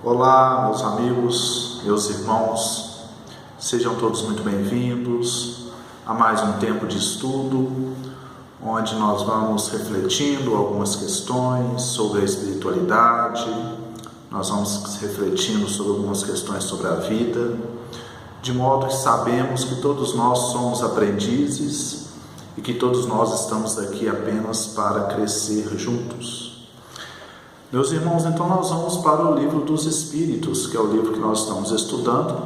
Olá, meus amigos, meus irmãos, sejam todos muito bem-vindos a mais um tempo de estudo, onde nós vamos refletindo algumas questões sobre a espiritualidade, nós vamos refletindo sobre algumas questões sobre a vida, de modo que sabemos que todos nós somos aprendizes e que todos nós estamos aqui apenas para crescer juntos. Meus irmãos, então nós vamos para o Livro dos Espíritos, que é o livro que nós estamos estudando.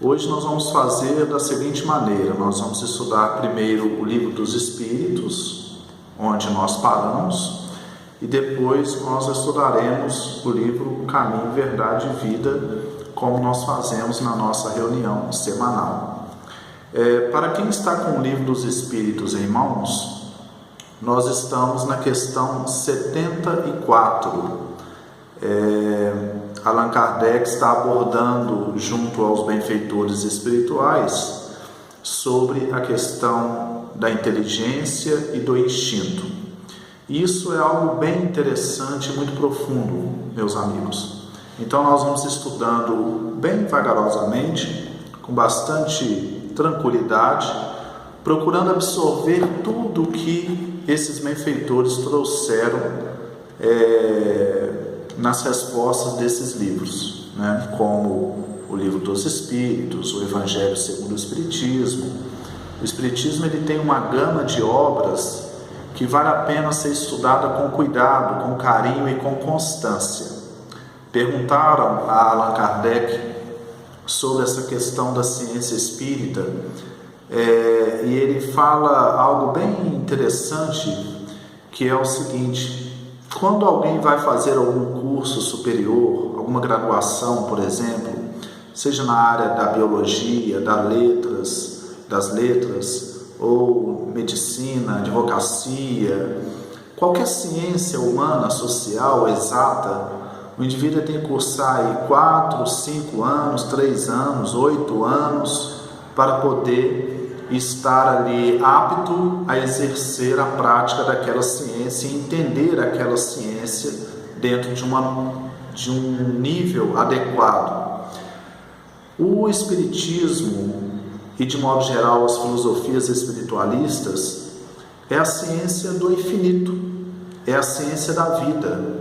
Hoje nós vamos fazer da seguinte maneira: nós vamos estudar primeiro o Livro dos Espíritos, onde nós paramos, e depois nós estudaremos o livro Caminho, Verdade e Vida, como nós fazemos na nossa reunião semanal. Para quem está com o Livro dos Espíritos em mãos, nós estamos na questão 74. Allan Kardec está abordando, junto aos benfeitores espirituais, sobre a questão da inteligência e do instinto. Isso é algo bem interessante e muito profundo, meus amigos. Então nós vamos estudando bem vagarosamente, com bastante tranquilidade, procurando absorver tudo o que esses benfeitores trouxeram nas respostas desses livros, como o Livro dos Espíritos, o Evangelho segundo o Espiritismo. O Espiritismo ele tem uma gama de obras que vale a pena ser estudada com cuidado, com carinho e com constância. Perguntaram a Allan Kardec sobre essa questão da ciência espírita, e ele fala algo bem interessante, que é o seguinte: quando alguém vai fazer algum curso superior, alguma graduação, por exemplo, seja na área da biologia, das letras, ou medicina, advocacia, qualquer ciência humana, social, exata, o indivíduo tem que cursar aí 4, 5 anos, 3 anos, 8 anos, para poder estar ali apto a exercer a prática daquela ciência e entender aquela ciência dentro de um nível adequado. O Espiritismo e, de modo geral, as filosofias espiritualistas é a ciência do infinito, é a ciência da vida.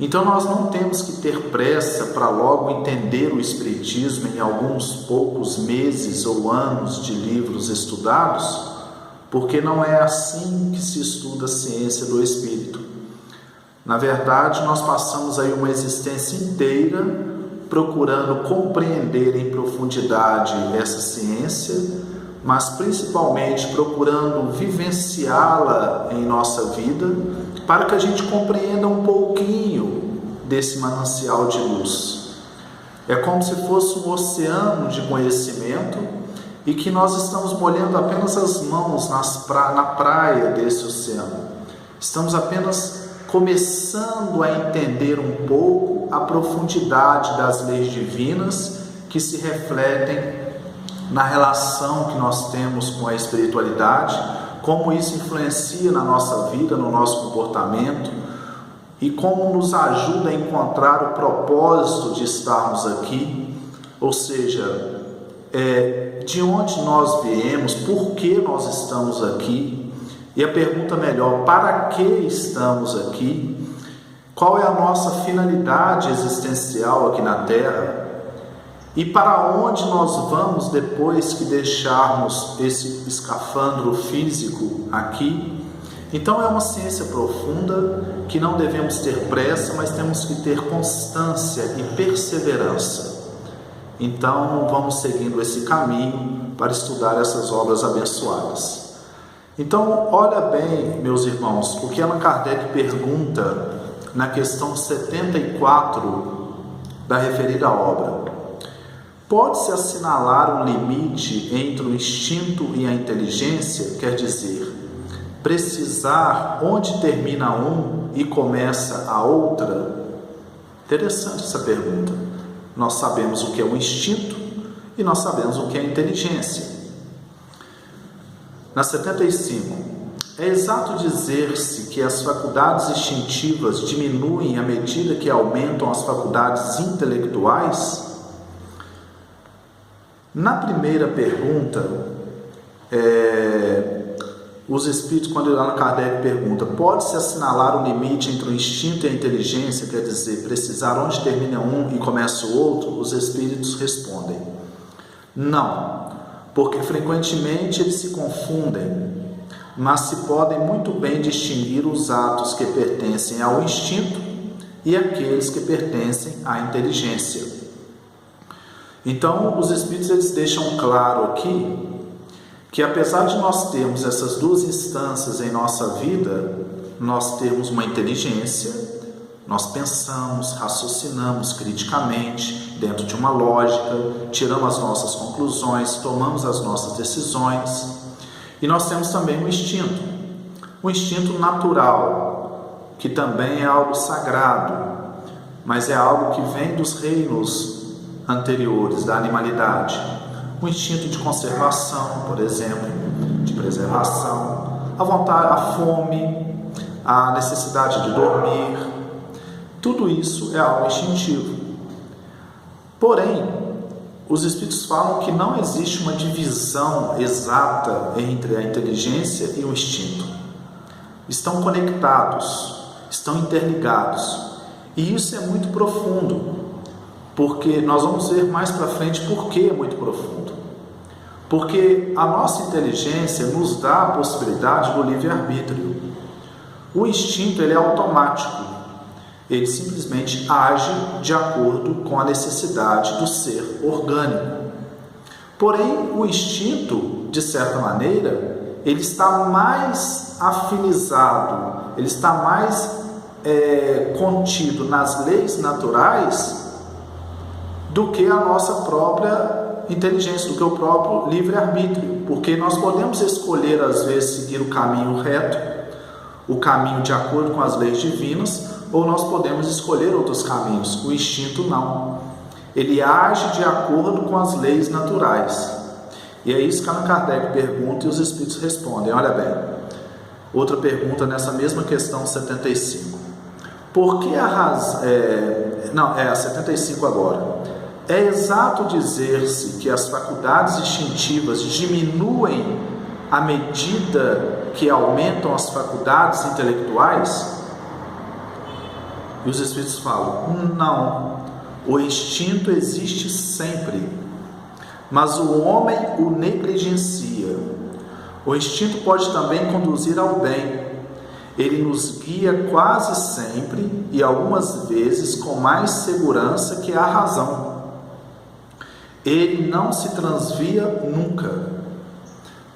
Então nós não temos que ter pressa para logo entender o Espiritismo em alguns poucos meses ou anos de livros estudados, porque não é assim que se estuda a ciência do Espírito. Na verdade, nós passamos aí uma existência inteira procurando compreender em profundidade essa ciência, mas principalmente procurando vivenciá-la em nossa vida, para que a gente compreenda um pouquinho desse manancial de luz. É como se fosse um oceano de conhecimento e que nós estamos molhando apenas as mãos na praia desse oceano. Estamos apenas começando a entender um pouco a profundidade das leis divinas que se refletem na relação que nós temos com a espiritualidade, como isso influencia na nossa vida, no nosso comportamento, e como nos ajuda a encontrar o propósito de estarmos aqui, ou seja, de onde nós viemos, por que nós estamos aqui, e a pergunta melhor: para que estamos aqui? Qual é a nossa finalidade existencial aqui na Terra? E para onde nós vamos depois que deixarmos esse escafandro físico aqui? Então é uma ciência profunda que não devemos ter pressa, mas temos que ter constância e perseverança. Então vamos seguindo esse caminho para estudar essas obras abençoadas. Então olha bem, meus irmãos, o que Allan Kardec pergunta na questão 74 da referida obra. Pode-se assinalar um limite entre o instinto e a inteligência? Quer dizer, precisar onde termina um e começa a outra? Interessante essa pergunta. Nós sabemos o que é o instinto e nós sabemos o que é a inteligência. Na 75, é exato dizer-se que as faculdades instintivas diminuem à medida que aumentam as faculdades intelectuais? Na primeira pergunta, os espíritos, quando Allan Kardec pergunta, pode-se assinalar o limite entre o instinto e a inteligência, quer dizer, precisar onde termina um e começa o outro? Os espíritos respondem, não, porque frequentemente eles se confundem, mas se podem muito bem distinguir os atos que pertencem ao instinto e aqueles que pertencem à inteligência. Então, os espíritos eles deixam claro aqui que apesar de nós termos essas duas instâncias em nossa vida, nós temos uma inteligência, nós pensamos, raciocinamos criticamente, dentro de uma lógica, tiramos as nossas conclusões, tomamos as nossas decisões, e nós temos também um instinto natural, que também é algo sagrado, mas é algo que vem dos reinos anteriores, da animalidade. O instinto de conservação, por exemplo, de preservação, a vontade, a fome, a necessidade de dormir, tudo isso é algo instintivo. Porém, os espíritos falam que não existe uma divisão exata entre a inteligência e o instinto. Estão conectados, estão interligados. E isso é muito profundo, porque nós vamos ver mais para frente por que é muito profundo. Porque a nossa inteligência nos dá a possibilidade do livre-arbítrio. O instinto ele é automático, ele simplesmente age de acordo com a necessidade do ser orgânico. Porém, o instinto, de certa maneira, ele está mais afinizado, ele está mais contido nas leis naturais do que a nossa própria inteligência, do que o próprio livre-arbítrio, porque nós podemos escolher às vezes seguir o caminho reto, o caminho de acordo com as leis divinas, ou nós podemos escolher outros caminhos. O instinto não, ele age de acordo com as leis naturais, e é isso que Allan Kardec pergunta e os espíritos respondem. Olha bem, outra pergunta nessa mesma questão 75, por que a razão, a 75 agora. É exato dizer-se que as faculdades instintivas diminuem à medida que aumentam as faculdades intelectuais? E os espíritos falam, não, o instinto existe sempre, mas o homem o negligencia. O instinto pode também conduzir ao bem. Ele nos guia quase sempre e algumas vezes com mais segurança que a razão. Ele não se transvia nunca.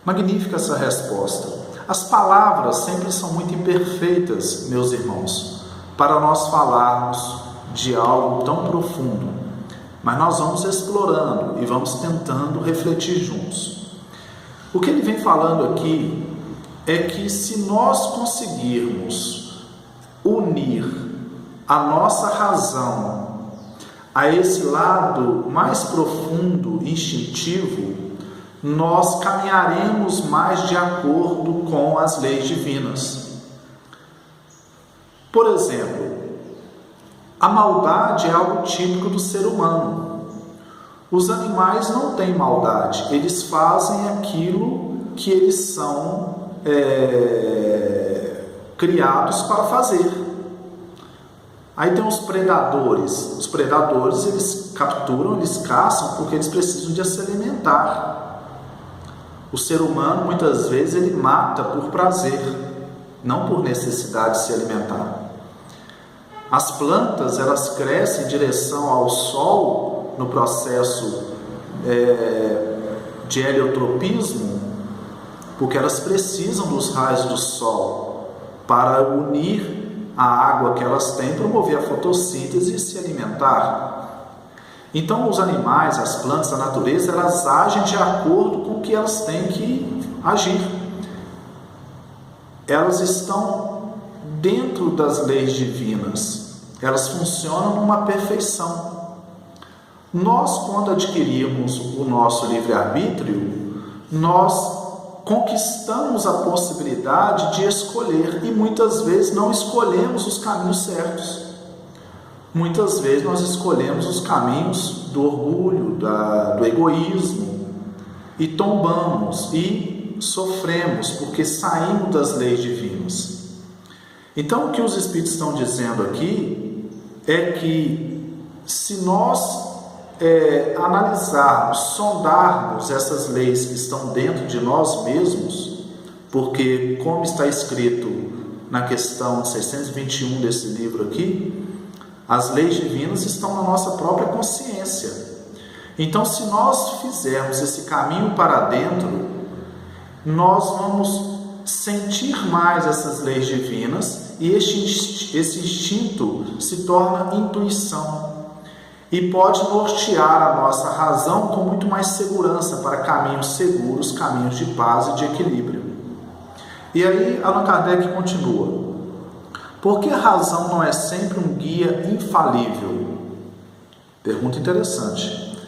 Magnífica essa resposta. As palavras sempre são muito imperfeitas, meus irmãos, para nós falarmos de algo tão profundo. Mas nós vamos explorando e vamos tentando refletir juntos. O que ele vem falando aqui é que se nós conseguirmos unir a nossa razão a esse lado mais profundo, instintivo, nós caminharemos mais de acordo com as leis divinas. Por exemplo, a maldade é algo típico do ser humano. Os animais não têm maldade, eles fazem aquilo que eles são criados para fazer. Aí tem os predadores. Os predadores, eles capturam, eles caçam porque eles precisam de se alimentar. O ser humano, muitas vezes, ele mata por prazer, não por necessidade de se alimentar. As plantas, elas crescem em direção ao sol no processo de heliotropismo, porque elas precisam dos raios do sol para unir a água que elas têm, promover a fotossíntese e se alimentar. Então os animais, as plantas, a natureza, elas agem de acordo com o que elas têm que agir. Elas estão dentro das leis divinas, elas funcionam numa perfeição. Nós, quando adquirimos o nosso livre-arbítrio, nós conquistamos a possibilidade de escolher e muitas vezes não escolhemos os caminhos certos. Muitas vezes nós escolhemos os caminhos do orgulho, do egoísmo e tombamos e sofremos porque saímos das leis divinas. Então, o que os Espíritos estão dizendo aqui é que se nós analisarmos, sondarmos essas leis que estão dentro de nós mesmos, porque, como está escrito na questão 621 desse livro aqui, as leis divinas estão na nossa própria consciência. Então, se nós fizermos esse caminho para dentro, nós vamos sentir mais essas leis divinas e esse instinto se torna intuição e pode nortear a nossa razão com muito mais segurança para caminhos seguros, caminhos de paz e de equilíbrio. E aí Allan Kardec continua: por que a razão não é sempre um guia infalível? Pergunta interessante.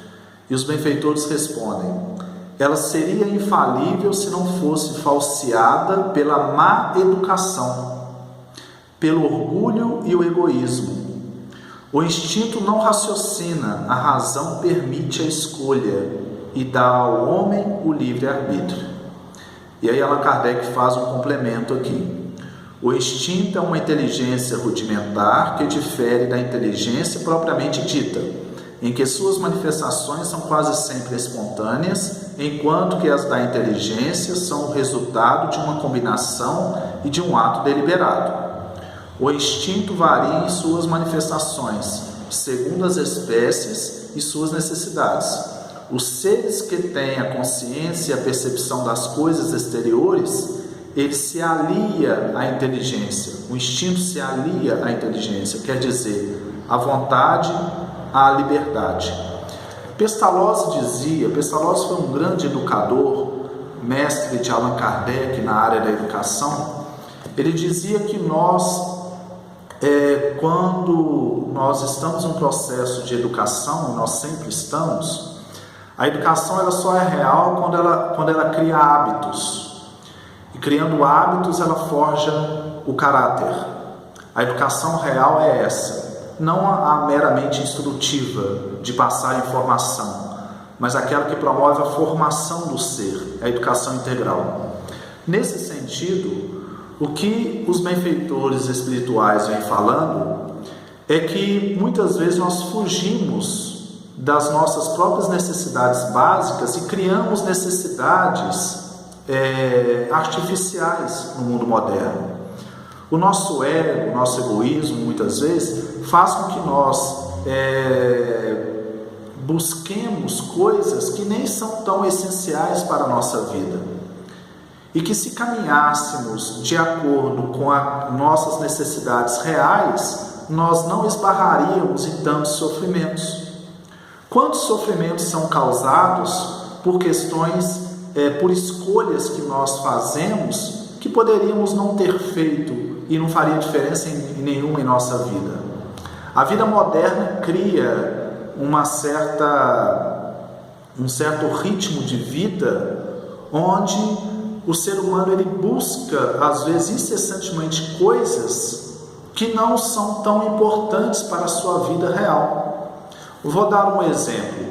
E os benfeitores respondem: ela seria infalível se não fosse falseada pela má educação, pelo orgulho e o egoísmo. O instinto não raciocina, a razão permite a escolha e dá ao homem o livre-arbítrio. E aí Allan Kardec faz um complemento aqui. O instinto é uma inteligência rudimentar que difere da inteligência propriamente dita, em que suas manifestações são quase sempre espontâneas, enquanto que as da inteligência são o resultado de uma combinação e de um ato deliberado. O instinto varia em suas manifestações, segundo as espécies e suas necessidades. Os seres que têm a consciência e a percepção das coisas exteriores, ele se alia à inteligência. O instinto se alia à inteligência, quer dizer, à vontade, à liberdade. Pestalozzi foi um grande educador, mestre de Allan Kardec na área da educação. Ele dizia que quando nós estamos em um processo de educação, nós sempre estamos, a educação ela só é real quando ela cria hábitos. E criando hábitos, ela forja o caráter. A educação real é essa, não a meramente instrutiva de passar informação, mas aquela que promove a formação do ser, a educação integral. Nesse sentido, o que os benfeitores espirituais vêm falando é que muitas vezes nós fugimos das nossas próprias necessidades básicas e criamos necessidades artificiais no mundo moderno. O nosso ego, o nosso egoísmo, muitas vezes, faz com que nós busquemos coisas que nem são tão essenciais para a nossa vida. E que se caminhássemos de acordo com as nossas necessidades reais, nós não esbarraríamos em tantos sofrimentos. Quantos sofrimentos são causados por questões, por escolhas que nós fazemos, que poderíamos não ter feito e não faria diferença nenhuma em nossa vida? A vida moderna cria um certo ritmo de vida onde o ser humano ele busca, às vezes incessantemente, coisas que não são tão importantes para a sua vida real. Vou dar um exemplo.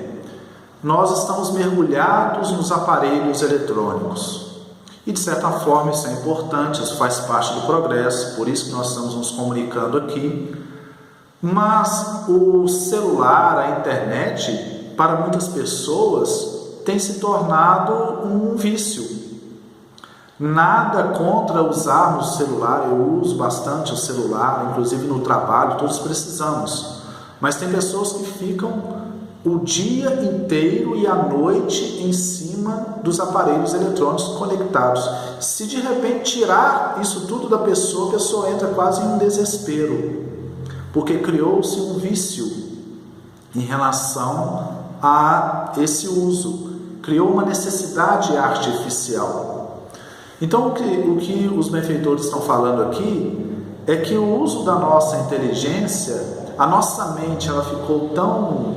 Nós estamos mergulhados nos aparelhos eletrônicos. E de certa forma isso é importante, isso faz parte do progresso, por isso que nós estamos nos comunicando aqui. Mas o celular, a internet, para muitas pessoas, tem se tornado um vício. Nada contra usarmos o celular, eu uso bastante o celular, inclusive no trabalho, todos precisamos. Mas tem pessoas que ficam o dia inteiro e a noite em cima dos aparelhos eletrônicos conectados. Se de repente tirar isso tudo da pessoa, a pessoa entra quase em um desespero, porque criou-se um vício em relação a esse uso, criou uma necessidade artificial. Então, o que os benfeitores estão falando aqui é que o uso da nossa inteligência, a nossa mente, ela ficou tão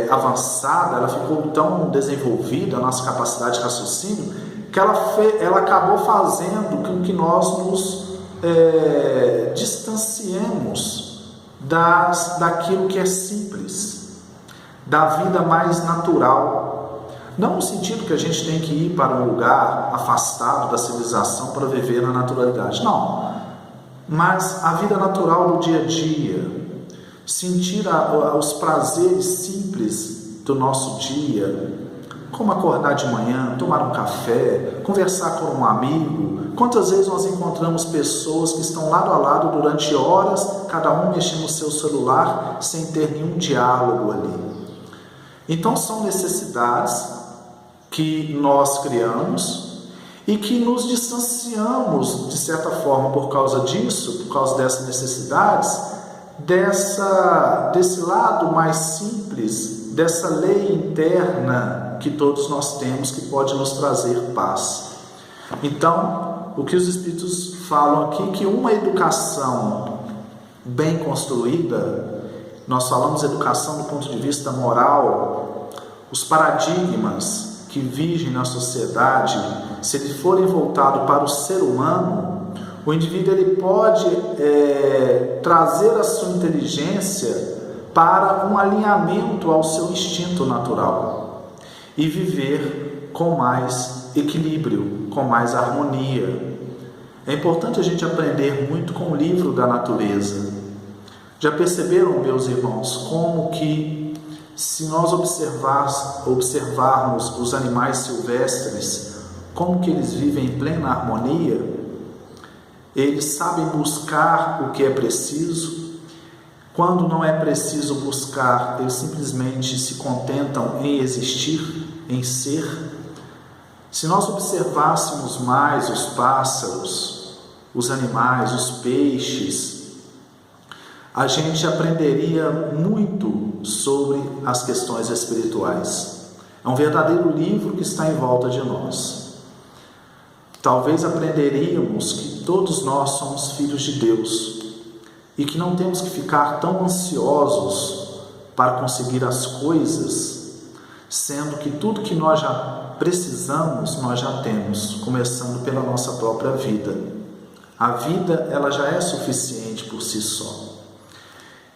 avançada, ela ficou tão desenvolvida, a nossa capacidade de raciocínio, que ela acabou fazendo com que nós nos distanciemos daquilo que é simples, da vida mais natural. Não no sentido que a gente tem que ir para um lugar afastado da civilização para viver na naturalidade, não. Mas a vida natural do dia a dia, sentir os prazeres simples do nosso dia, como acordar de manhã, tomar um café, conversar com um amigo. Quantas vezes nós encontramos pessoas que estão lado a lado durante horas, cada um mexendo no seu celular, sem ter nenhum diálogo ali. Então são necessidades que nós criamos e que nos distanciamos, de certa forma, por causa disso, por causa dessas necessidades, desse lado mais simples, dessa lei interna que todos nós temos, que pode nos trazer paz. Então, o que os Espíritos falam aqui, que uma educação bem construída, nós falamos educação do ponto de vista moral, os paradigmas que vigem na sociedade, se eles forem voltados para o ser humano, o indivíduo ele pode trazer a sua inteligência para um alinhamento ao seu instinto natural e viver com mais equilíbrio, com mais harmonia. É importante a gente aprender muito com o livro da natureza. Já perceberam, meus irmãos, como que se nós observarmos os animais silvestres, como que eles vivem em plena harmonia? Eles sabem buscar o que é preciso. Quando não é preciso buscar, eles simplesmente se contentam em existir, em ser. Se nós observássemos mais os pássaros, os animais, os peixes, a gente aprenderia muito sobre as questões espirituais. É um verdadeiro livro que está em volta de nós. Talvez aprenderíamos que todos nós somos filhos de Deus e que não temos que ficar tão ansiosos para conseguir as coisas, sendo que tudo que nós já precisamos, nós já temos, começando pela nossa própria vida. A vida, ela já é suficiente por si só.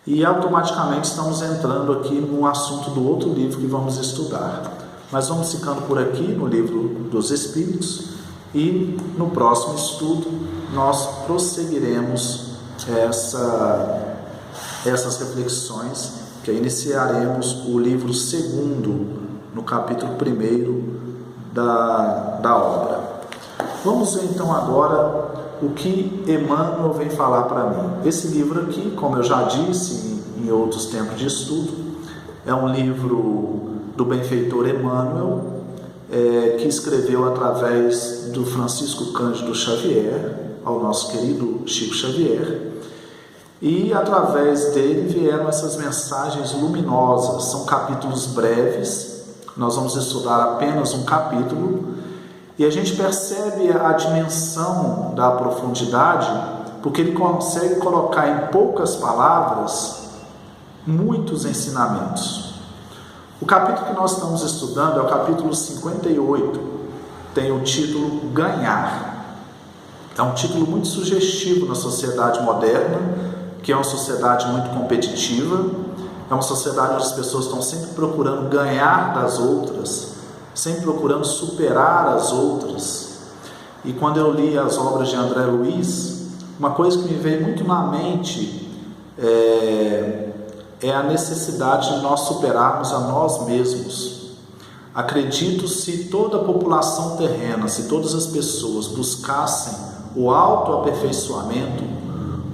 E automaticamente estamos entrando aqui no assunto do outro livro que vamos estudar. Mas vamos ficando por aqui no livro dos Espíritos e no próximo estudo nós prosseguiremos essas reflexões, que iniciaremos o livro 2º, no capítulo 1º da obra. Vamos ver então agora o que Emmanuel vem falar para mim. Esse livro aqui, como eu já disse em outros tempos de estudo, é um livro do benfeitor Emmanuel, que escreveu através do Francisco Cândido Xavier, ao nosso querido Chico Xavier, e através dele vieram essas mensagens luminosas. São capítulos breves, nós vamos estudar apenas um capítulo, e a gente percebe a dimensão da profundidade, porque ele consegue colocar em poucas palavras muitos ensinamentos. O capítulo que nós estamos estudando é o capítulo 58, tem o título Ganhar. É um título muito sugestivo na sociedade moderna, que é uma sociedade muito competitiva, é uma sociedade onde as pessoas estão sempre procurando ganhar das outras, sempre procurando superar as outras. E quando eu li as obras de André Luiz, uma coisa que me veio muito na mente é a necessidade de nós superarmos a nós mesmos. Acredito, se toda a população terrena, se todas as pessoas buscassem o autoaperfeiçoamento,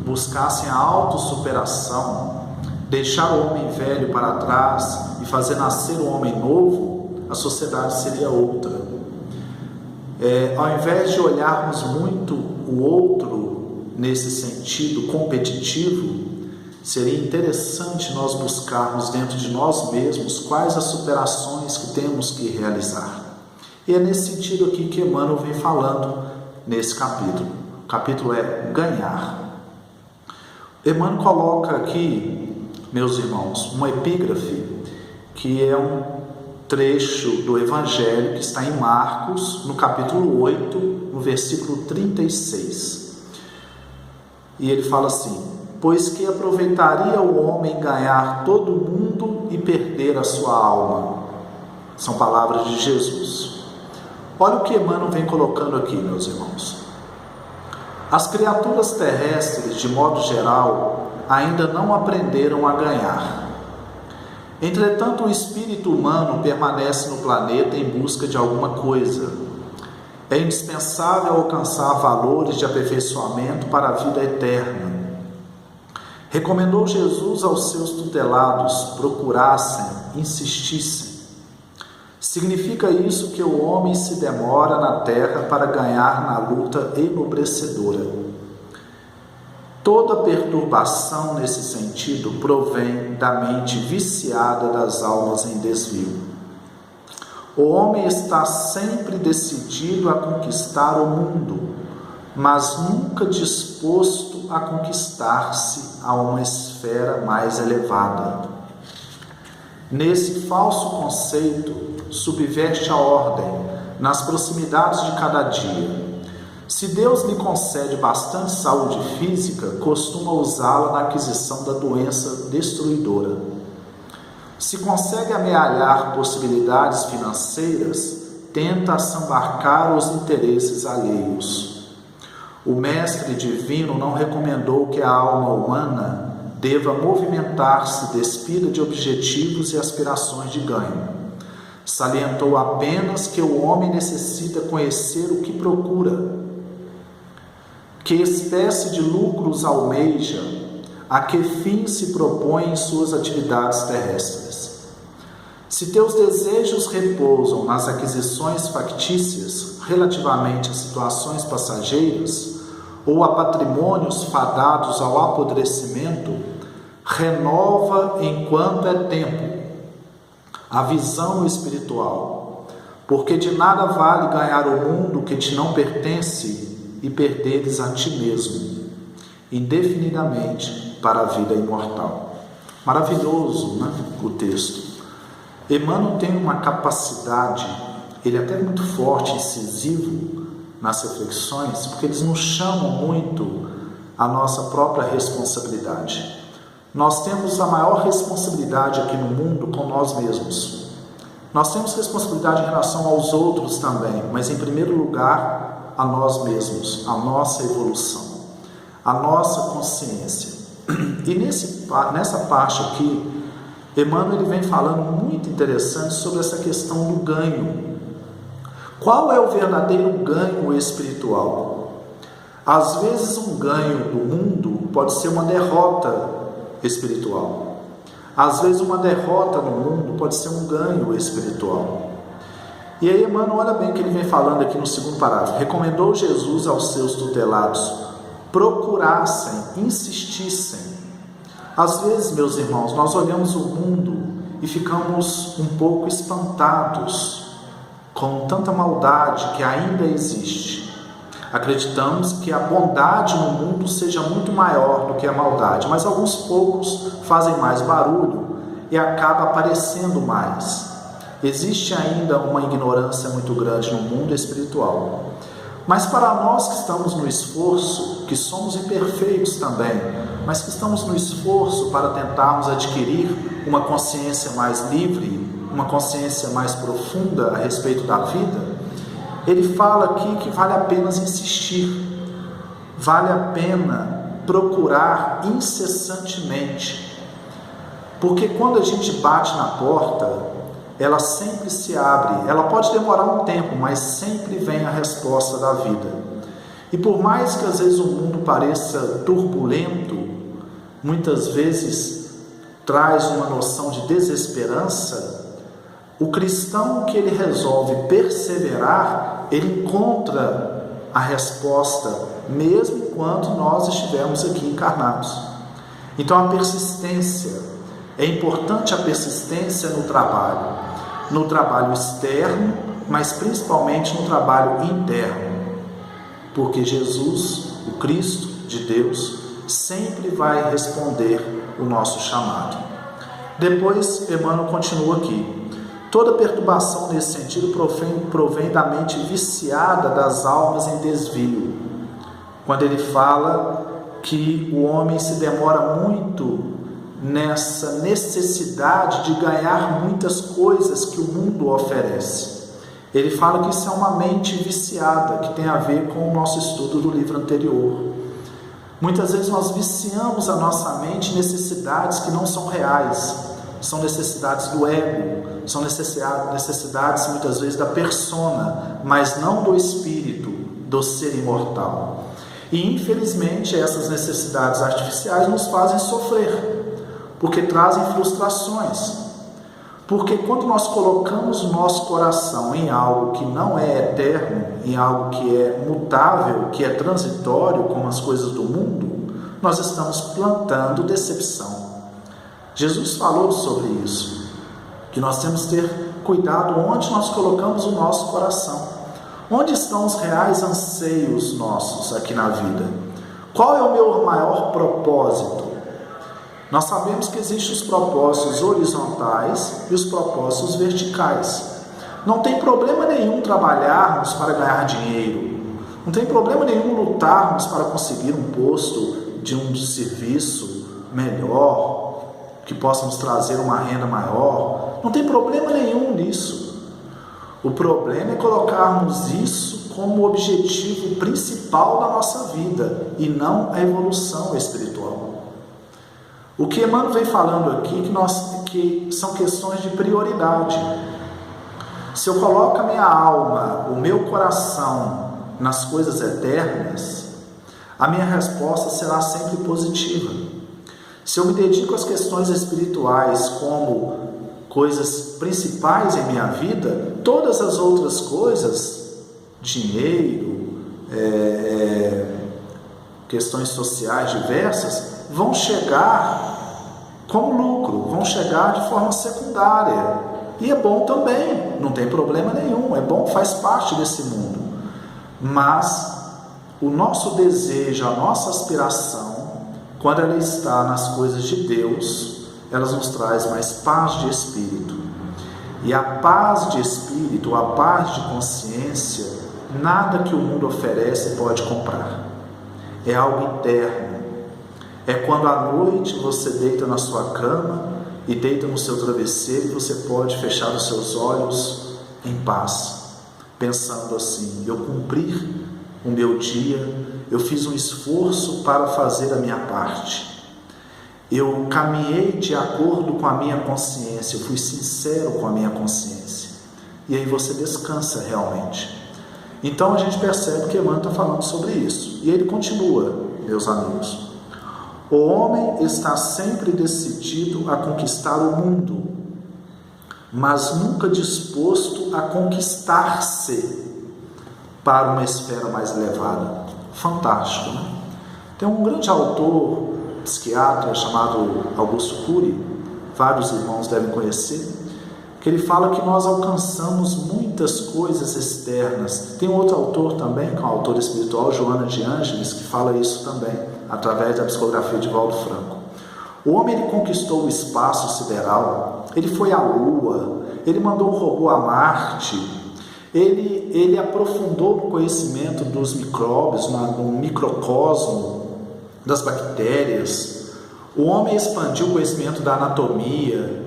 buscassem a autossuperação, deixar o homem velho para trás e fazer nascer o homem novo, a sociedade seria outra. Ao invés de olharmos muito o outro nesse sentido competitivo, seria interessante nós buscarmos dentro de nós mesmos quais as superações que temos que realizar. E é nesse sentido aqui que Emmanuel vem falando nesse capítulo. O capítulo é Ganhar. Emmanuel coloca aqui, meus irmãos, uma epígrafe que é um trecho do Evangelho que está em Marcos, no capítulo 8, no versículo 36. E ele fala assim: pois que aproveitaria o homem ganhar todo o mundo e perder a sua alma? São palavras de Jesus. Olha o que Emmanuel vem colocando aqui, meus irmãos. As criaturas terrestres, de modo geral, ainda não aprenderam a ganhar. Entretanto, o espírito humano permanece no planeta em busca de alguma coisa. É indispensável alcançar valores de aperfeiçoamento para a vida eterna. Recomendou Jesus aos seus tutelados: procurassem, insistissem. Significa isso que o homem se demora na terra para ganhar na luta enobrecedora. Toda perturbação nesse sentido provém da mente viciada das almas em desvio. O homem está sempre decidido a conquistar o mundo, mas nunca disposto a conquistar-se a uma esfera mais elevada. Nesse falso conceito, subverte a ordem nas proximidades de cada dia. Se Deus lhe concede bastante saúde física, costuma usá-la na aquisição da doença destruidora. Se consegue amealhar possibilidades financeiras, tenta assambarcar os interesses alheios. O Mestre Divino não recomendou que a alma humana deva movimentar-se despida de objetivos e aspirações de ganho. Salientou apenas que o homem necessita conhecer o que procura, que espécie de lucros almeja, a que fim se propõe em suas atividades terrestres. Se teus desejos repousam nas aquisições factícias relativamente a situações passageiras ou a patrimônios fadados ao apodrecimento, renova enquanto é tempo a visão espiritual, porque de nada vale ganhar o mundo que te não pertence e perderes a ti mesmo, indefinidamente para a vida imortal. Maravilhoso, né, o texto. Emmanuel tem uma capacidade, ele é até muito forte, incisivo nas reflexões, porque eles nos chamam muito a nossa própria responsabilidade. Nós temos a maior responsabilidade aqui no mundo com nós mesmos. Nós temos responsabilidade em relação aos outros também, mas em primeiro lugar a nós mesmos, a nossa evolução, a nossa consciência. E nessa parte aqui, Emmanuel ele vem falando muito interessante sobre essa questão do ganho. Qual é o verdadeiro ganho espiritual? Às vezes um ganho do mundo pode ser uma derrota espiritual. Às vezes uma derrota no mundo pode ser um ganho espiritual. E aí Emmanuel, olha bem o que ele vem falando aqui no segundo parágrafo. Recomendou Jesus aos seus tutelados: procurassem, insistissem. Às vezes, meus irmãos, nós olhamos o mundo e ficamos um pouco espantados com tanta maldade que ainda existe. Acreditamos que a bondade no mundo seja muito maior do que a maldade, mas alguns poucos fazem mais barulho e acaba aparecendo mais. Existe ainda uma ignorância muito grande no mundo espiritual. Mas para nós que estamos no esforço, que somos imperfeitos também, mas que estamos no esforço para tentarmos adquirir uma consciência mais livre, uma consciência mais profunda a respeito da vida, ele fala aqui que vale a pena insistir, vale a pena procurar incessantemente, porque quando a gente bate na porta, ela sempre se abre. Ela pode demorar um tempo, mas sempre vem a resposta da vida. E por mais que às vezes o mundo pareça turbulento, muitas vezes traz uma noção de desesperança, o cristão que ele resolve perseverar, ele encontra a resposta, mesmo enquanto nós estivermos aqui encarnados. Então a persistência, é importante a persistência no trabalho externo, mas principalmente no trabalho interno, porque Jesus, o Cristo de Deus, sempre vai responder o nosso chamado. Depois Emmanuel continua aqui: Toda perturbação nesse sentido provém da mente viciada das almas em desvio. Quando ele fala que o homem se demora muito nessa necessidade de ganhar muitas coisas que o mundo oferece. Ele fala que isso é uma mente viciada, que tem a ver com o nosso estudo do livro anterior. Muitas vezes nós viciamos a nossa mente em necessidades que não são reais, são necessidades do ego, são necessidades muitas vezes da persona, mas não do espírito, do ser imortal. E infelizmente essas necessidades artificiais nos fazem sofrer, porque trazem frustrações. Porque quando nós colocamos o nosso coração em algo que não é eterno, em algo que é mutável, que é transitório, como as coisas do mundo, nós estamos plantando decepção. Jesus falou sobre isso, que nós temos que ter cuidado onde nós colocamos o nosso coração. Onde estão os reais anseios nossos aqui na vida? Qual é o meu maior propósito? Nós sabemos que existem os propósitos horizontais e os propósitos verticais. Não tem problema nenhum trabalharmos para ganhar dinheiro. Não tem problema nenhum lutarmos para conseguir um posto de um serviço melhor, que possa nos trazer uma renda maior. Não tem problema nenhum nisso. O problema é colocarmos isso como objetivo principal da nossa vida e não a evolução espiritual. O que Emmanuel vem falando aqui que são questões de prioridade. Se eu coloco a minha alma, o meu coração nas coisas eternas, a minha resposta será sempre positiva. Se eu me dedico às questões espirituais como coisas principais em minha vida, todas as outras coisas, dinheiro, questões sociais diversas, vão chegar como lucro, vão chegar de forma secundária. E é bom também, não tem problema nenhum, é bom, faz parte desse mundo. Mas o nosso desejo, a nossa aspiração, quando ela está nas coisas de Deus, elas nos traz mais paz de espírito. E a paz de espírito, a paz de consciência, nada que o mundo oferece pode comprar. É algo interno. É quando à noite você deita na sua cama e deita no seu travesseiro e você pode fechar os seus olhos em paz, pensando assim: eu cumpri o meu dia, eu fiz um esforço para fazer a minha parte, eu caminhei de acordo com a minha consciência, eu fui sincero com a minha consciência, e aí você descansa realmente. Então a gente percebe que Emmanuel está falando sobre isso, e ele continua, meus amigos: o homem está sempre decidido a conquistar o mundo, mas nunca disposto a conquistar-se para uma esfera mais elevada. Fantástico, né? Tem um grande autor, psiquiatra, chamado Augusto Cury, vários irmãos devem conhecer, que ele fala que nós alcançamos muitas coisas externas. Tem outro autor também, que é um autor espiritual, Joana de Ângeles, que fala isso também, através da psicografia de Valdo Franco. O homem, ele conquistou o espaço sideral, ele foi à Lua, ele mandou um robô a Marte, ele aprofundou o conhecimento dos micróbios, no microcosmo das bactérias. O homem expandiu o conhecimento da anatomia,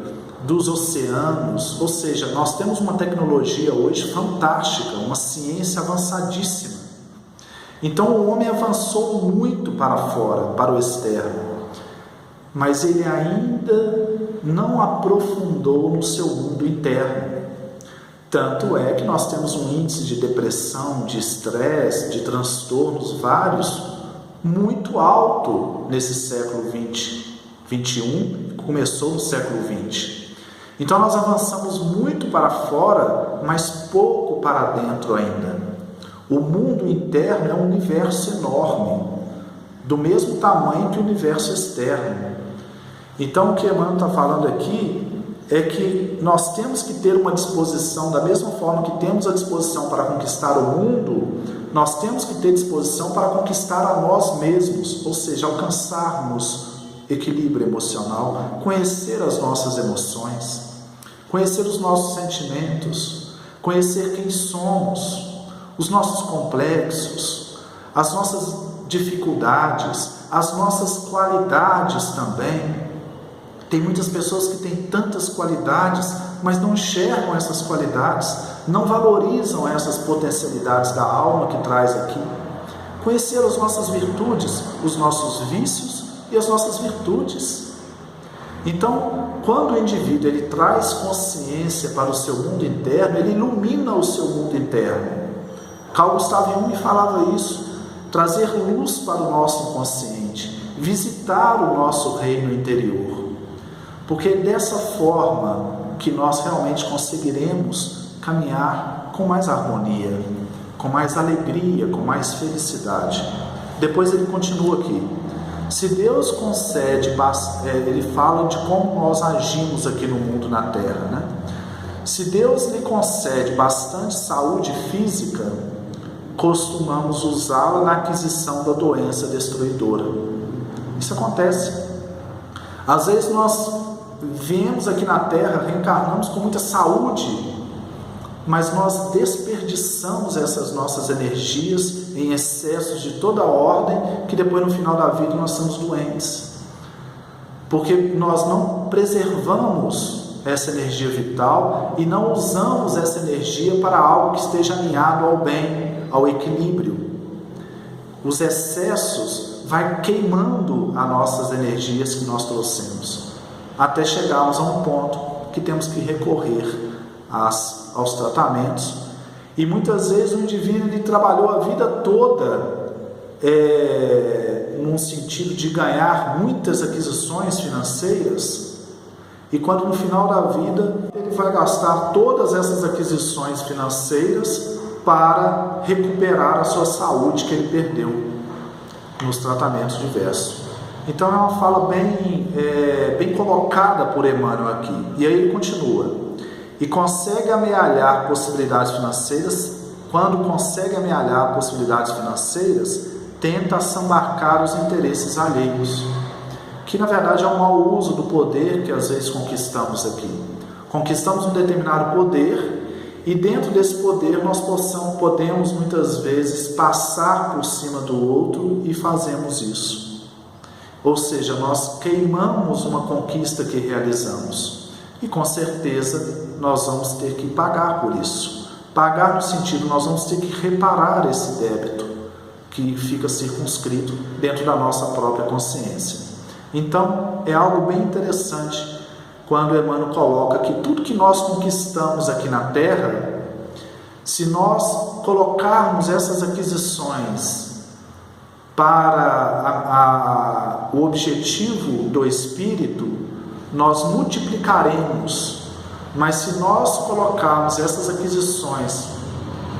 dos oceanos, ou seja, nós temos uma tecnologia hoje fantástica, uma ciência avançadíssima. Então o homem avançou muito para fora, para o externo, mas ele ainda não aprofundou no seu mundo interno. Tanto é que nós temos um índice de depressão, de estresse, de transtornos vários, muito alto nesse século 21, que começou no século 20. Então nós avançamos muito para fora, mas pouco para dentro ainda. O mundo interno é um universo enorme, do mesmo tamanho que o universo externo. Então o que Emmanuel está falando aqui é que nós temos que ter uma disposição, da mesma forma que temos a disposição para conquistar o mundo, nós temos que ter disposição para conquistar a nós mesmos, ou seja, alcançarmos equilíbrio emocional, conhecer as nossas emoções, conhecer os nossos sentimentos, conhecer quem somos, os nossos complexos, as nossas dificuldades, as nossas qualidades também. Tem muitas pessoas que têm tantas qualidades, mas não enxergam essas qualidades, não valorizam essas potencialidades da alma que traz aqui. Conhecer as nossas virtudes, os nossos vícios e as nossas virtudes. Então, quando o indivíduo ele traz consciência para o seu mundo interno, ele ilumina o seu mundo interno. Carl Gustav Jung falava isso, trazer luz para o nosso inconsciente, visitar o nosso reino interior. Porque é dessa forma que nós realmente conseguiremos caminhar com mais harmonia, com mais alegria, com mais felicidade. Depois ele continua aqui. Se Deus concede, ele fala de como nós agimos aqui no mundo, na Terra, né? Se Deus lhe concede bastante saúde física, costumamos usá-la na aquisição da doença destruidora. Isso acontece. Às vezes nós viemos aqui na Terra, reencarnamos com muita saúde, mas nós desperdiçamos essas nossas energias em excessos de toda ordem, que depois no final da vida nós somos doentes, porque nós não preservamos essa energia vital e não usamos essa energia para algo que esteja alinhado ao bem, ao equilíbrio. Os excessos vai queimando as nossas energias que nós trouxemos, até chegarmos a um ponto que temos que recorrer aos tratamentos. E muitas vezes o indivíduo ele trabalhou a vida toda num sentido de ganhar muitas aquisições financeiras, e quando no final da vida ele vai gastar todas essas aquisições financeiras para recuperar a sua saúde que ele perdeu nos tratamentos diversos. Então é uma fala bem colocada por Emmanuel aqui. E aí ele continua. E consegue amealhar possibilidades financeiras. Quando consegue amealhar possibilidades financeiras, tenta assambarcar os interesses alheios, que na verdade é um mau uso do poder que às vezes conquistamos aqui. Conquistamos um determinado poder, e dentro desse poder nós podemos muitas vezes passar por cima do outro, e fazemos isso. Ou seja, nós queimamos uma conquista que realizamos, e com certeza nós vamos ter que pagar por isso. Pagar no sentido, nós vamos ter que reparar esse débito que fica circunscrito dentro da nossa própria consciência. Então, é algo bem interessante quando Emmanuel coloca que tudo que nós conquistamos aqui na Terra, se nós colocarmos essas aquisições para o objetivo do Espírito, nós multiplicaremos. Mas se nós colocarmos essas aquisições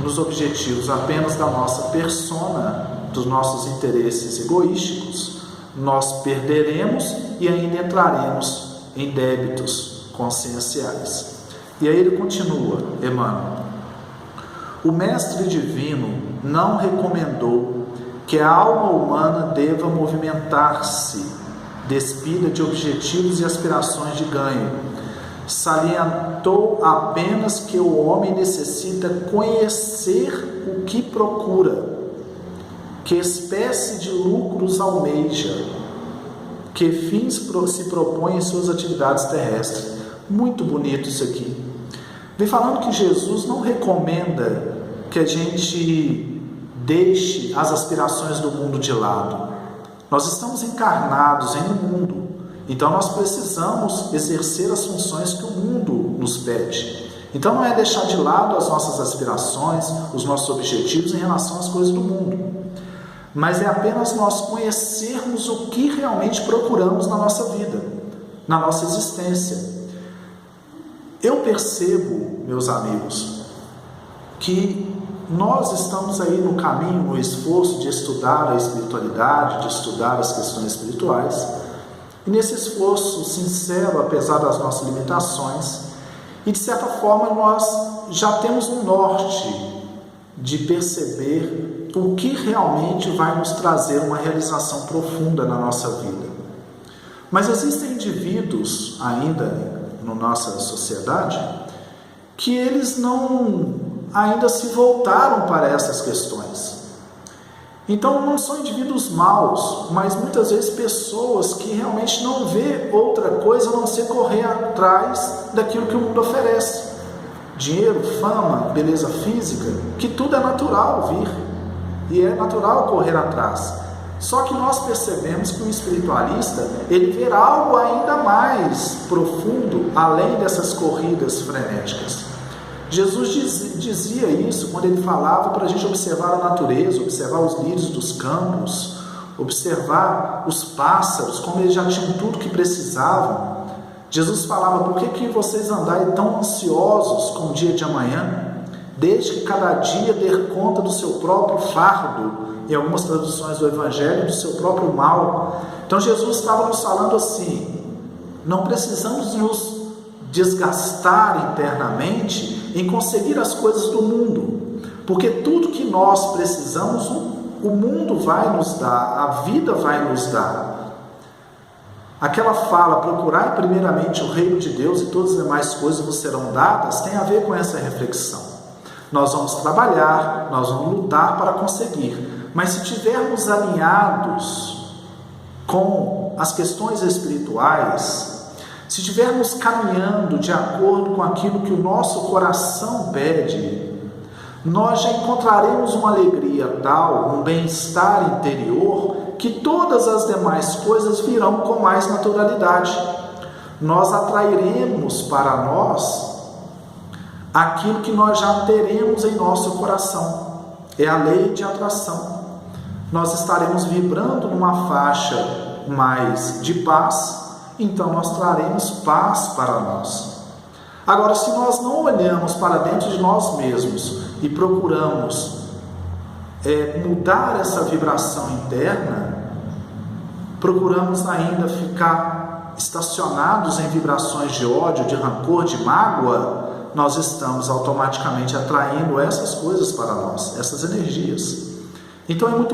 nos objetivos apenas da nossa persona, dos nossos interesses egoísticos, nós perderemos e ainda entraremos em débitos conscienciais. E aí ele continua, Emmanuel. O Mestre Divino não recomendou que a alma humana deva movimentar-se, despida de objetivos e aspirações de ganho. Salientou apenas que o homem necessita conhecer o que procura, que espécie de lucros almeja, que fins se propõe em suas atividades terrestres. Muito bonito isso aqui. Vem falando que Jesus não recomenda que a gente deixe as aspirações do mundo de lado. Nós estamos encarnados em um mundo, então nós precisamos exercer as funções que o mundo nos pede. Então não é deixar de lado as nossas aspirações, os nossos objetivos em relação às coisas do mundo, mas é apenas nós conhecermos o que realmente procuramos na nossa vida, na nossa existência. Eu percebo, meus amigos, que nós estamos aí no caminho, no esforço de estudar a espiritualidade, de estudar as questões espirituais, e nesse esforço sincero, apesar das nossas limitações, e de certa forma nós já temos um norte de perceber o que realmente vai nos trazer uma realização profunda na nossa vida. Mas existem indivíduos ainda na nossa sociedade, que eles não ainda se voltaram para essas questões. Então não são indivíduos maus, mas muitas vezes pessoas que realmente não vê outra coisa a não ser correr atrás daquilo que o mundo oferece. Dinheiro, fama, beleza física, que tudo é natural vir, e é natural correr atrás. Só que nós percebemos que o espiritualista, ele vê algo ainda mais profundo, além dessas corridas frenéticas. Jesus dizia isso quando ele falava para a gente observar a natureza, observar os lírios dos campos, observar os pássaros, como eles já tinham tudo que precisavam. Jesus falava: por que vocês andai tão ansiosos com o dia de amanhã, desde que cada dia dê conta do seu próprio fardo, em algumas traduções do Evangelho, do seu próprio mal. Então Jesus estava nos falando assim: não precisamos nos desgastar internamente em conseguir as coisas do mundo, porque tudo que nós precisamos, o mundo vai nos dar, a vida vai nos dar. Aquela fala, procurai primeiramente o reino de Deus e todas as demais coisas vos serão dadas, tem a ver com essa reflexão. Nós vamos trabalhar, nós vamos lutar para conseguir, mas se estivermos alinhados com as questões espirituais, se estivermos caminhando de acordo com aquilo que o nosso coração pede, nós já encontraremos uma alegria tal, um bem-estar interior, que todas as demais coisas virão com mais naturalidade. Nós atrairemos para nós aquilo que nós já teremos em nosso coração. É a lei de atração. Nós estaremos vibrando numa faixa mais de paz, então nós traremos paz para nós. Agora, se nós não olhamos para dentro de nós mesmos e procuramos mudar essa vibração interna, procuramos ainda ficar estacionados em vibrações de ódio, de rancor, de mágoa, nós estamos automaticamente atraindo essas coisas para nós, essas energias. Então é muito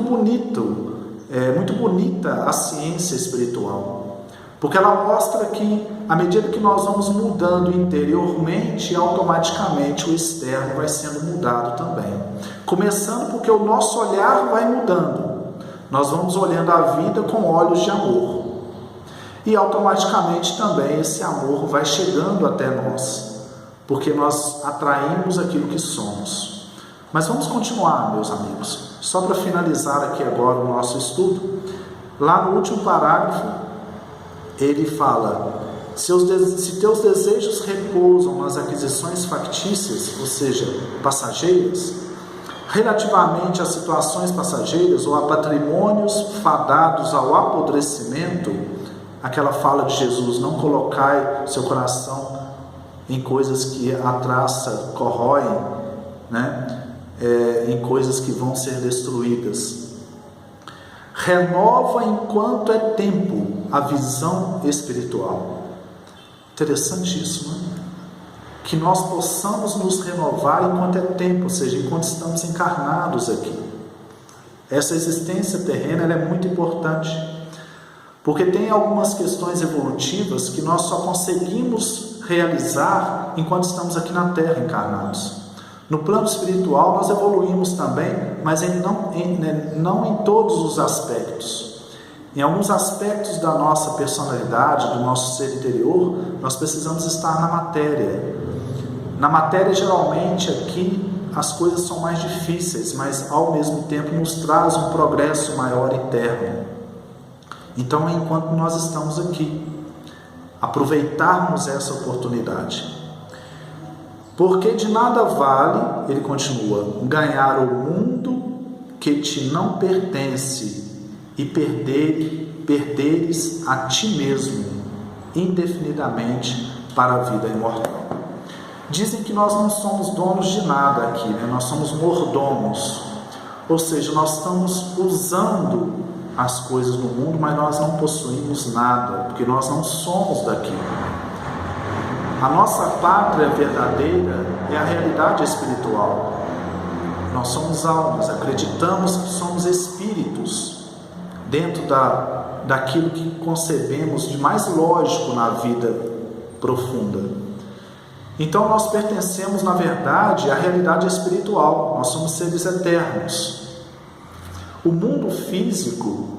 bonita a ciência espiritual, porque ela mostra que à medida que nós vamos mudando interiormente, automaticamente o externo vai sendo mudado também. Começando porque o nosso olhar vai mudando. Nós vamos olhando a vida com olhos de amor. E automaticamente também esse amor vai chegando até nós, porque nós atraímos aquilo que somos. Mas vamos continuar, meus amigos. Só para finalizar aqui agora o nosso estudo, lá no último parágrafo, ele fala: se teus desejos repousam nas aquisições factícias, ou seja, passageiras, relativamente a situações passageiras ou a patrimônios fadados ao apodrecimento, aquela fala de Jesus: não colocai seu coração em coisas que a traça corroem, em coisas que vão ser destruídas. Renova enquanto é tempo a visão espiritual. Interessante isso, não é? Que nós possamos nos renovar enquanto é tempo, ou seja, enquanto estamos encarnados aqui. Essa existência terrena ela é muito importante, porque tem algumas questões evolutivas que nós só conseguimos realizar enquanto estamos aqui na Terra encarnados. No plano espiritual nós evoluímos também, mas não em todos os aspectos. Em alguns aspectos da nossa personalidade, do nosso ser interior, nós precisamos estar na matéria. Na matéria, geralmente, aqui as coisas são mais difíceis, mas ao mesmo tempo nos traz um progresso maior interno. Então, enquanto nós estamos aqui, aproveitarmos essa oportunidade. Porque de nada vale, ele continua, ganhar o mundo que te não pertence e perderes a ti mesmo indefinidamente para a vida imortal. Dizem que nós não somos donos de nada aqui, nós somos mordomos, ou seja, nós estamos usando as coisas do mundo, mas nós não possuímos nada, porque nós não somos daqui. A nossa pátria verdadeira é a realidade espiritual. Nós somos almas, acreditamos que somos espíritos dentro daquilo que concebemos de mais lógico na vida profunda. Então nós pertencemos, na verdade, à realidade espiritual, nós somos seres eternos. O mundo físico,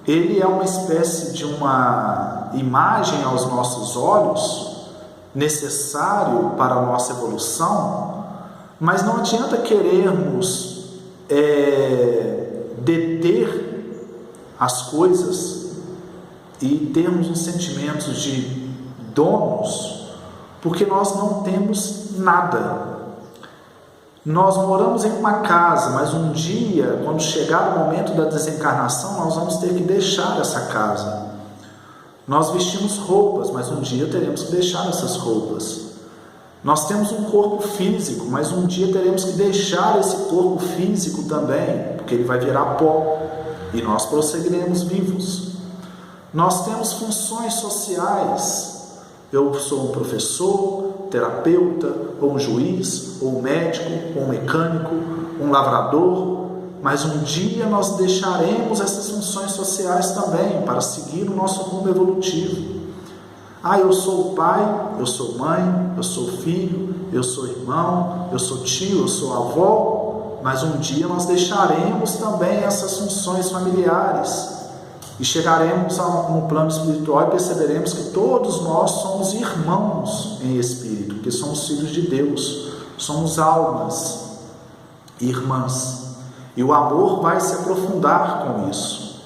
ele é uma espécie de uma imagem aos nossos olhos, necessário para a nossa evolução, mas não adianta querermos deter as coisas e termos um sentimento de donos, porque nós não temos nada. Nós moramos em uma casa, mas um dia, quando chegar o momento da desencarnação, nós vamos ter que deixar essa casa. Nós vestimos roupas, mas um dia teremos que deixar essas roupas. Nós temos um corpo físico, mas um dia teremos que deixar esse corpo físico também, porque ele vai virar pó e nós prosseguiremos vivos. Nós temos funções sociais. Eu sou um professor, terapeuta, ou um juiz, ou um médico, ou um mecânico, um lavrador, mas um dia nós deixaremos essas funções sociais também para seguir o nosso rumo evolutivo. Eu sou pai, eu sou mãe, eu sou filho, eu sou irmão, eu sou tio, eu sou avó, mas um dia nós deixaremos também essas funções familiares. E chegaremos no plano espiritual e perceberemos que todos nós somos irmãos em espírito, porque somos filhos de Deus, somos almas irmãs. E o amor vai se aprofundar com isso.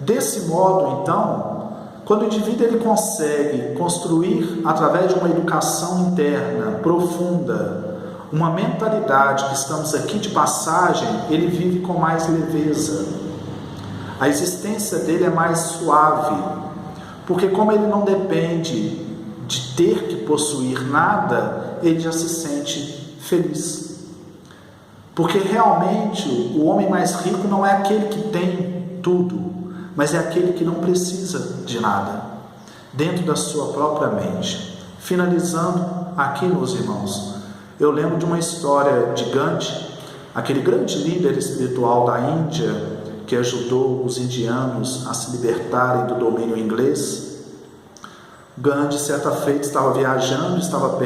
Desse modo, então, quando o indivíduo ele consegue construir, através de uma educação interna profunda, uma mentalidade que estamos aqui de passagem, ele vive com mais leveza. A existência dele é mais suave, porque como ele não depende de ter que possuir nada, ele já se sente feliz. Porque realmente o homem mais rico não é aquele que tem tudo, mas é aquele que não precisa de nada, dentro da sua própria mente. Finalizando aqui, meus irmãos, eu lembro de uma história de Gandhi, aquele grande líder espiritual da Índia, que ajudou os indianos a se libertarem do domínio inglês. Gandhi, certa feita, estava viajando, estava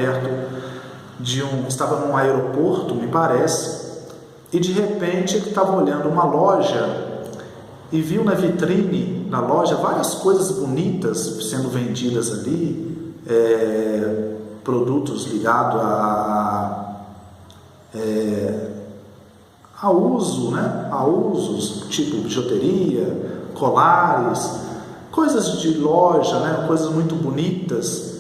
num aeroporto, me parece, e de repente ele estava olhando uma loja e viu na vitrine da loja várias coisas bonitas sendo vendidas ali, produtos ligados a usos, tipo bijuteria, colares, coisas de loja, coisas muito bonitas.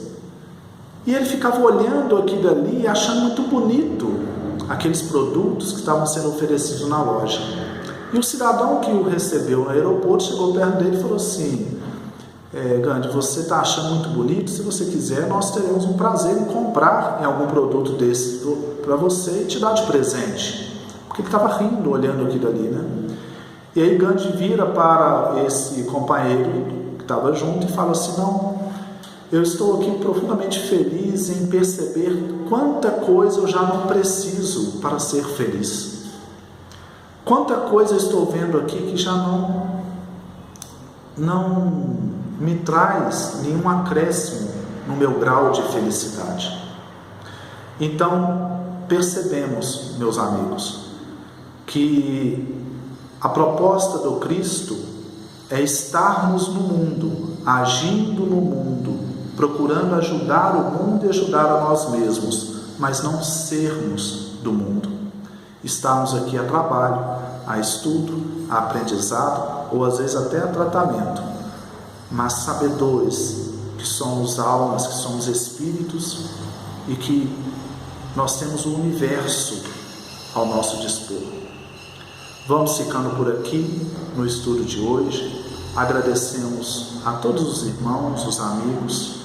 E ele ficava olhando aquilo ali e achando muito bonito aqueles produtos que estavam sendo oferecidos na loja. E o cidadão que o recebeu no aeroporto chegou perto dele e falou assim: Gandhi, você está achando muito bonito? Se você quiser, nós teremos um prazer em comprar algum produto desse para você e te dar de presente. Porque ele estava rindo, olhando aquilo ali, E aí Gandhi vira para esse companheiro que estava junto e fala assim: não, eu estou aqui profundamente feliz em perceber quanta coisa eu já não preciso para ser feliz. Quanta coisa eu estou vendo aqui que já não me traz nenhum acréscimo no meu grau de felicidade. Então, percebemos, meus amigos, que a proposta do Cristo é estarmos no mundo, agindo no mundo, procurando ajudar o mundo e ajudar a nós mesmos, mas não sermos do mundo. Estarmos aqui a trabalho, a estudo, a aprendizado ou às vezes até a tratamento, mas sabedores que somos almas, que somos espíritos e que nós temos o universo ao nosso dispor. Vamos ficando por aqui no estudo de hoje. Agradecemos a todos os irmãos, os amigos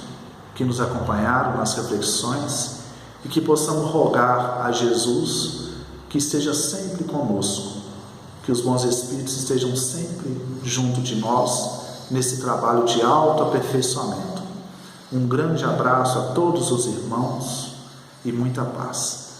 que nos acompanharam nas reflexões e que possamos rogar a Jesus que esteja sempre conosco, que os bons espíritos estejam sempre junto de nós nesse trabalho de autoaperfeiçoamento. Um grande abraço a todos os irmãos e muita paz.